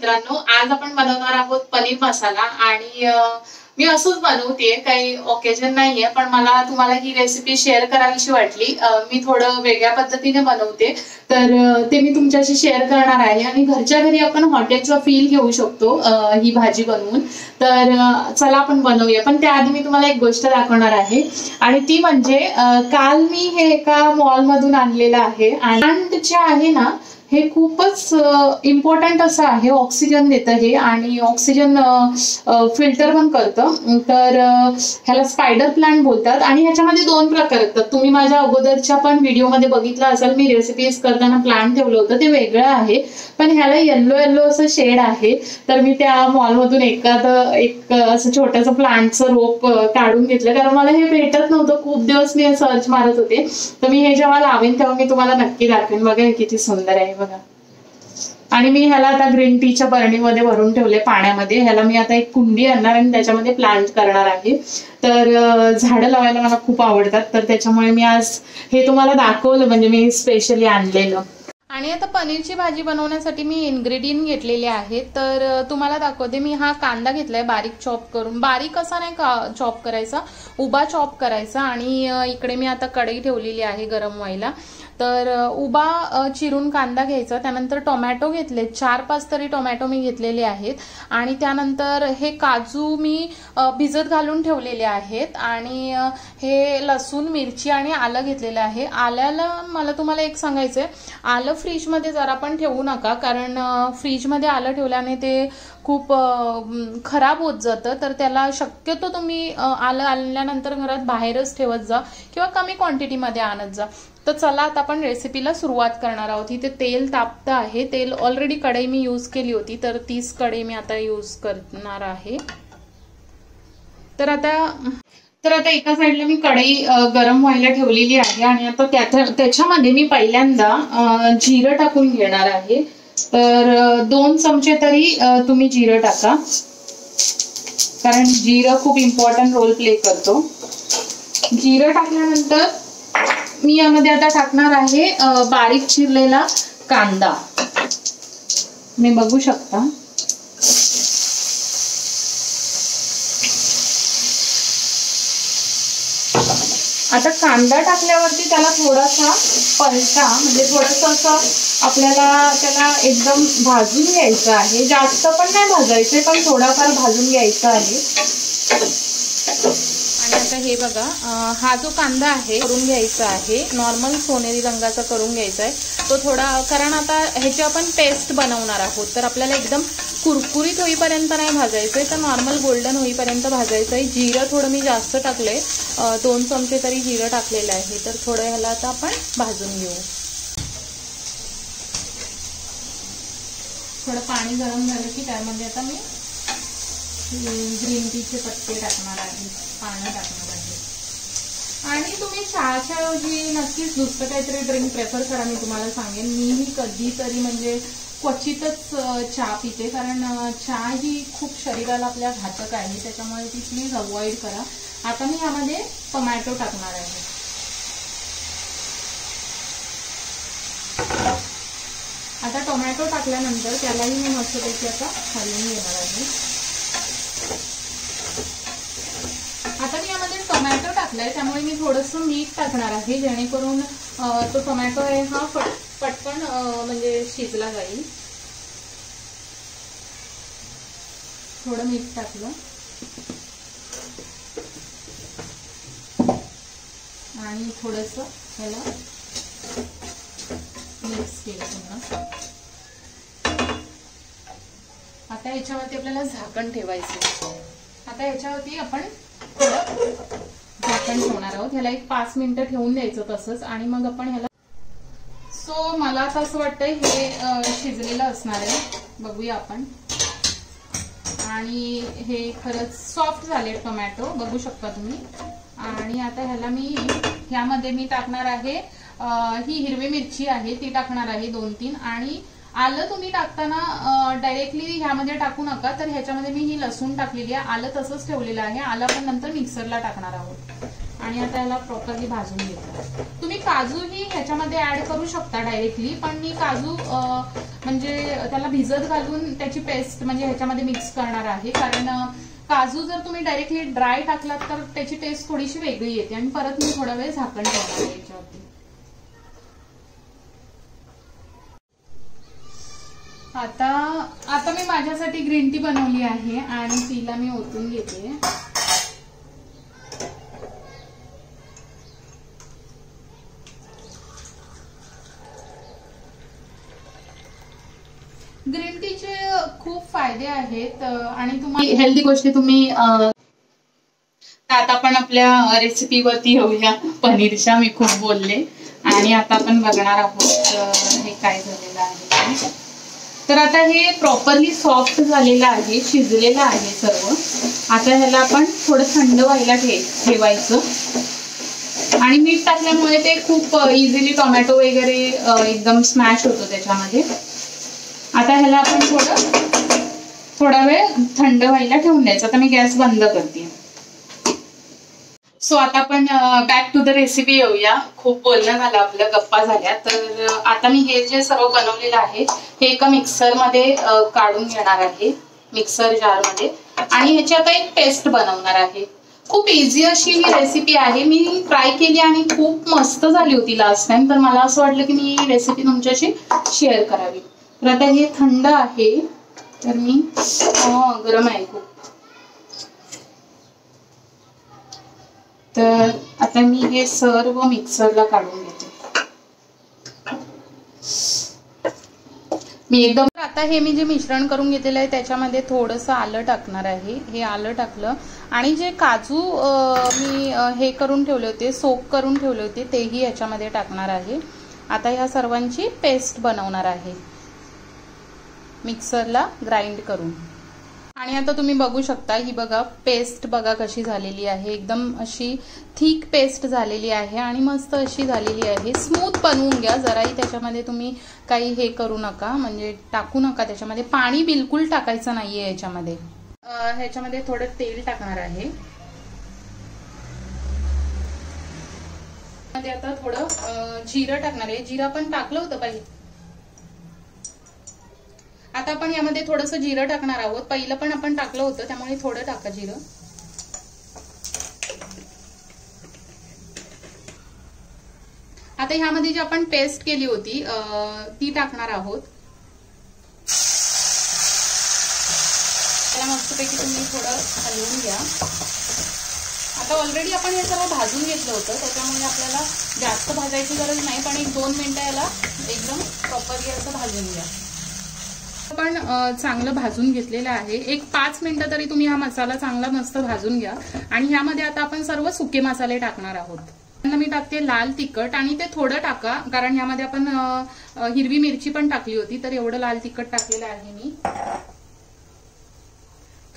मित्रांनो, आज आपण बनवणार आहोत पनीर मसाला आणि मी असंच बनवते, काही ओकेजन नाहीये, पण मला तुम्हाला ही रेसिपी शेअर करावीशी वाटली. मी थोडं वेगळ्या पद्धतीने बनवते, तर ते मी तुमच्याशी शेअर करणार आहे आणि घरच्या घरी आपण हॉटेलचा फील घेऊ शकतो ही भाजी बनवून. तर चला आपण बनवूया. पण त्याआधी मी तुम्हाला एक गोष्ट दाखवणार आहे आणि ती म्हणजे काल मी हे एका मॉल मधून आणलेलं आहे आणि जे आहे ना हे खूपच इम्पॉर्टंट असं आहे. ऑक्सिजन देतं हे आणि ऑक्सिजन फिल्टर पण करतं. तर ह्याला स्पायडर प्लांट बोलतात आणि ह्याच्यामध्ये दोन प्रकार असतात. तुम्ही माझ्या अगोदरच्या पण व्हिडिओमध्ये बघितलं असेल, मी रेसिपीज करताना प्लांट ठेवलं होतं, ते वेगळं आहे. पण ह्याला येल्लो येल्लो असं शेड आहे. तर मी त्या मॉलमधून एक असं छोटंसं प्लांटचं रोप काढून घेतलं, कारण मला हे भेटत नव्हतं. खूप दिवस मी सर्च मारत होते. तर मी हे जेव्हा लावेन तेव्हा मी तुम्हाला नक्की दाखवेन. बघा हे किती सुंदर आहे बघा. आणि मी ह्याला आता ग्रीन टीच्या बरणीमध्ये भरून ठेवले पाण्यामध्ये. ह्याला मी आता एक कुंडी आणणार आणि त्याच्यामध्ये प्लांट करणार आहे. तर झाडं लावायला मला खूप आवडतात, तर त्याच्यामुळे मी आज हे तुम्हाला दाखवलं, म्हणजे मी स्पेशली आणलेलं. आणि आता पनीरची भाजी बनवण्यासाठी मी इन्ग्रेडियंट घेतलेले आहेत. तर तुम्हाला दाखवते. मी हा कांदा घेतलाय बारीक चॉप करून. बारीक असा नाही चॉप करायचा, उभा चॉप करायचा. आणि इकडे मी आता कढई ठेवलेली आहे गरम व्हायला. तर उभा चिरून कांदा घ्यायचा. त्यानंतर टोमॅटो घेतले, 4-5 तरी टोमॅटो मी घेतलेले आहेत. आणि त्यानंतर हे काजू मी भिजत घालून ठेवलेले आहेत. आणि हे लसूण, मिरची आणि आलं घेतलेलं आहे. आल्याला मला तुम्हाला एक सांगायचंय, आलं फ्रीजमध्ये जरा पण ठेवू नका, कारण फ्रीजमध्ये आलं ठेवल्याने ते खूप खराब होत जातं. तर त्याला शक्यतो तुम्ही आलं आणल्यानंतर घरात बाहेरच ठेवत जा किंवा कमी क्वांटिटीमध्ये आणत जा. तर चला आता आपण रेसिपीला सुरुवात करणार आहोत. इथे तेल तापतं आहे. तेल ऑलरेडी कढई मी यूज केली होती, तर तीच कढई मी आता यूज करणार आहे. तर आता एका साईडला मी कढई गरम व्हायला ठेवलेली आहे आणि आता त्याच्यामध्ये मी पहिल्यांदा जिरं टाकून घेणार आहे. तर 2 चमचे तरी तुम्ही जिरं टाका, कारण जिरं खूप इम्पॉर्टंट रोल प्ले करतो. जिरं टाकल्यानंतर मी यामध्ये आता टाकणार आहे बारीक चिरलेला कांदा. तुम्ही बघू शकता. आता कांदा टाकल्यावरती त्याला थोडासा पलटा, म्हणजे थोडंसं असं आपल्याला त्याला एकदम भाजून घ्यायचं आहे. जास्त पण नाही भाजायचे, पण थोडाफार भाजून घ्यायचा आहे. आणि आता हे बघा, हा जो कांदा आहे करून घ्यायचा आहे, नॉर्मल सोनेरी रंगाचा करून घ्यायचा आहे तो थोडा, कारण आता ह्याची आपण पेस्ट बनवणार आहोत. तर आपल्याला एकदम कुरकुरीत होईपर्यंत नाही भाजायचंय, तर नॉर्मल गोल्डन होईपर्यंत भाजायचं आहे. जिरं थोडं मी जास्त टाकलंय, 2 चमचे तरी जिरं टाकलेलं आहे. तर थोडं ह्याला आता आपण भाजून घेऊ. थोडं पाणी गरम झालं की त्यामध्ये आता मी ग्रीन टीचे पत्ते टाकणार आहे, पाणी टाकणार आहे. आणि तुम्ही चहाच्या ऐवजी नक्कीच दुसरं काहीतरी ड्रिंक प्रेफर करा. मी तुम्हाला सांगेन, मीही कधीतरी म्हणजे क्वचितच चहा पिते, कारण चहा ही खूप शरीराला आपल्या घातक आहे. त्याच्यामुळे ती प्लीज अवॉइड करा. आता मी यामध्ये टोमॅटो टाकणार आहे. आता टोमॅटो टाकल्यानंतर त्यालाही मी मस्तपैकी आता हलवून घेणार आहे. आता मी यामध्ये टोमॅटो टाकलाय, त्यामुळे मी थोडंसं मीठ टाकणार आहे, जेणेकरून तो टोमॅटो आहे हा पटकन म्हणजे शिजला जाईल. थोडं मीठ टाकलं आणि थोडंसं ह्याला मिक्स केलं पुन्हा. आता ह्याच्यावरती आपल्याला झाकण ठेवायचं. आता ह्याच्यावरती आपण झाकण ठेवणार आहोत. ह्याला एक 5 मिनिटं ठेवून द्यायचं तसंच. आणि मग आपण ह्याला, सो मला आता असं वाटतंय हे शिजलेलं असणार आहे. बघूया आपण. आणि हे खरंच सॉफ्ट झाले टोमॅटो, बघू शकता तुम्ही. आणि आता ह्यामध्ये मी टाकणार आहे ही हिरवी मिरची आहे, ती टाकणार आहे 2-3. आणि आलं तुम्ही टाकताना डायरेक्टली ह्यामध्ये टाकू नका, तर ह्याच्यामध्ये मी ही लसूण टाकलेली आहे. आलं तसंच ठेवलेलं आहे. आलं आपण नंतर मिक्सरला टाकणार आहोत. आणि आता याला प्रॉपरली भाजून घेतला. तुम्ही काजूही ह्याच्यामध्ये ऍड करू शकता डायरेक्टली, पण मी काजू म्हणजे त्याला भिजत घालून त्याची पेस्ट म्हणजे ह्याच्यामध्ये मिक्स करणार आहे, कारण काजू जर तुम्ही डायरेक्टली ड्राय टाकलात तर त्याची टेस्ट थोडीशी वेगळी येते. आणि परत मी थोडा वेळ झाकण ठेवणार आहे याच्यावरती. आता मी माझ्यासाठी ग्रीन टी बनवली आहे आणि तिला मी ओतून घेते. ग्रीन टीचे खूप फायदे आहेत आणि तुम्हाला हेल्दी गोष्टी तुम्ही. आता आपण आपल्या रेसिपीवरती येऊया पनीरच्या. मी खूप बोलले आणि आता आपण बघणार आहोत हे काय झालेलं आहे. तर आता हे प्रॉपरली सॉफ्ट झालेलं आहे, शिजलेलं आहे सर्व. आता ह्याला आपण थोडं थंड व्हायला ठेवायचं. आणि मीठ टाकल्यामुळे ते खूप इझिली टोमॅटो वगैरे एकदम स्मॅश होतो त्याच्यामध्ये. आता ह्याला आपण थोडा वेळ थंड व्हायला ठेवून द्यायचं. आता मी गॅस बंद करते. सो आता आपण बॅक टू द रेसिपी येऊया. खूप बोलणं झालं आपलं, गप्पा झाल्या. तर आता मी हे जे सर्व बनवलेलं आहे हे एका मिक्सरमध्ये काढून घेणार आहे, मिक्सर जारमध्ये. आणि ह्याची आता एक पेस्ट बनवणार आहे. खूप इझी अशी ही रेसिपी आहे. मी ट्राय केली आणि खूप मस्त झाली होती लास्ट टाइम. तर मला असं वाटलं की मी ही रेसिपी तुमच्याशी शेअर करावी. तर आता हे थंड आहे, तर मी गरम आहे खूप. तर आता मी हे सर्व मिक्सरला काढून घेते. मी एकदम. आता हे मी जे मिश्रण करून घेतलेलं आहे त्याच्यामध्ये थोडंसं आलं टाकणार आहे. हे आलं टाकलं आणि जे काजू मी हे करून ठेवले होते, सोक करून ठेवले होते, तेही याच्यामध्ये टाकणार आहे. आता ह्या सर्वांची पेस्ट बनवणार आहे मिक्सरला ग्राइंड करून. आणि आता तुम्ही बघू शकता, ही बघा पेस्ट बघा कशी झालेली आहे. एकदम अशी थिक पेस्ट झालेली आहे आणि मस्त अशी झालेली आहे. स्मूथ बनवून घ्या. जराही त्याच्यामध्ये तुम्ही काही हे करू नका, म्हणजे टाकू नका त्याच्यामध्ये. पाणी बिलकुल टाकायचं नाहीये याच्यामध्ये. ह्याच्यामध्ये थोडं तेल टाकणार आहे. आता थोडं जिरं टाकणार आहे. जिरं पण टाकलं होतं पाहिजे. आता आपण यामध्ये थोडंसं जिरं टाकणार आहोत. पहिलं पण आपण टाकलं होतं, त्यामुळे थोडं टाका जिरं. आता ह्यामध्ये जी आपण पेस्ट केली होती ती टाकणार आहोत. त्याला मस्तपैकी तुम्ही थोडं हलवून घ्या. आता ऑलरेडी आपण हे सर्व भाजून घेतलं होतं, त्याच्यामुळे आपल्याला जास्त भाजायची गरज नाही. पण 1-2 मिनिटं याला एकदम प्रॉपरली असं भाजून घ्या. आपण चांगलं भाजून घेतलेलं आहे. 1-5 मिनिटं तरी तुम्ही हा मसाला चांगला मस्त भाजून घ्या. आणि ह्यामध्ये आता आपण सर्व सुके मसाले टाकणार आहोत. मी टाकते लाल तिखट आणि ते थोडं टाका, कारण ह्यामध्ये आपण हिरवी मिरची पण टाकली होती, तर एवढं लाल तिखट टाकलेलं आहे मी.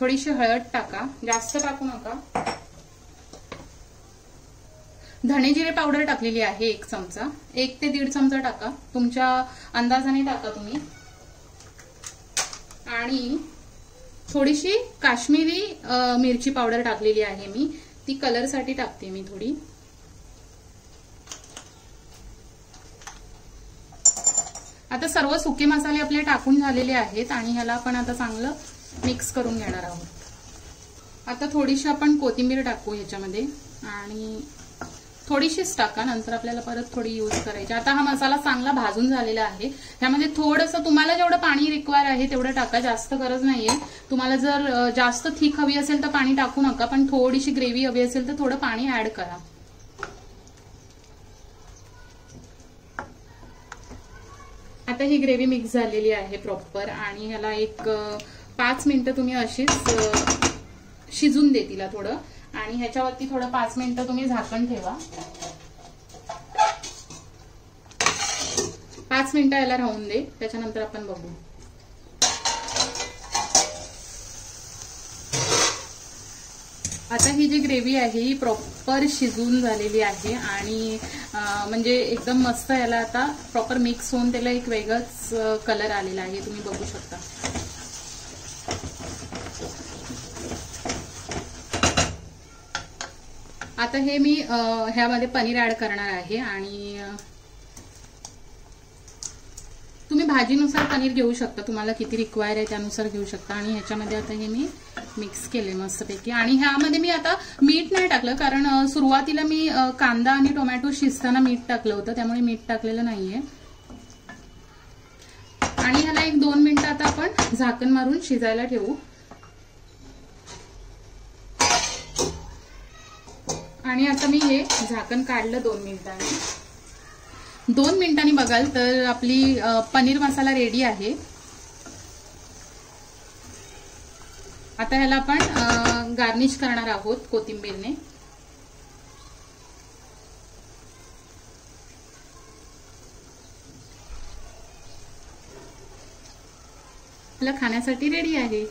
थोडीशी हळद टाका, जास्त टाकू नका. धणे जिरे पावडर टाकलेली आहे 1 चमचा. 1 ते 1.5 चमचा टाका, तुमच्या अंदाजाने टाका तुम्ही. आणि थोडीशी काश्मीरी मिरची पावडर टाकलेली आहे मी, ती कलर साठी टाकते मी थोडी. आता सर्व सुके मसाले आपले टाकून झालेले आहेत आणि ह्याला आपण आता चांगलं मिक्स करून घेणार आहोत. आता थोडीशी आपण कोथिंबीर टाकू ह्याच्यामध्ये आणि थोडीशीच टाका, नंतर आपल्याला परत थोडी यूज करायची. आता हा मसाला चांगला भाजून झालेला आहे. ह्यामध्ये थोडंसं तुम्हाला जेवढं पाणी रिक्वायर आहे तेवढं टाका, जास्त गरज नाहीये. तुम्हाला जर जास्त थिक हवी असेल तर पाणी टाकू नका, पण थोडीशी ग्रेव्ही हवी असेल तर थोडं पाणी ऍड करा. आता ही ग्रेव्ही मिक्स झालेली आहे प्रॉपर आणि ह्याला 5 मिनिटं तुम्ही अशीच शिजून दे तिला थोडं. आणि ह्याच्यावरती थोडं 5 मिनिटं तुम्ही झाकण ठेवा. 5 मिनिटं याला राहून दे, त्याच्यानंतर आपण बघू. आता ही जी ग्रेव्ही आहे ही प्रॉपर शिजून झालेली आहे आणि म्हणजे एकदम मस्त याला आता प्रॉपर मिक्स होऊन त्याला एक वेगळाच कलर आलेला आहे, तुम्ही बघू शकता. आता हे मी ह्यामध्ये पनीर ऍड करणार आहे आणि तुम्ही भाजीनुसार पनीर घेऊ शकता, तुम्हाला किती रिक्वायर आहे त्यानुसार घेऊ शकता. आणि ह्याच्यामध्ये आता हे मी मिक्स केले मस्तपैकी. आणि ह्यामध्ये मी आता मीठ नाही टाकलं, कारण सुरुवातीला मी कांदा आणि टोमॅटो शिजताना मीठ टाकलं होतं, त्यामुळे मीठ टाकलेलं नाहीये. आणि ह्याला 1-2 मिनिटं आता आपण झाकण मारून शिजायला ठेवू. आणि आता मी हे झाकण काढलं 2 मिनिटांनी. 2 मिनिटांनी बघाल तर आपली पनीर मसाला रेडी आहे. आता ह्याला आपण गार्निश करणार आहोत कोथिंबीरने. आपलं खाण्यासाठी रेडी आहे.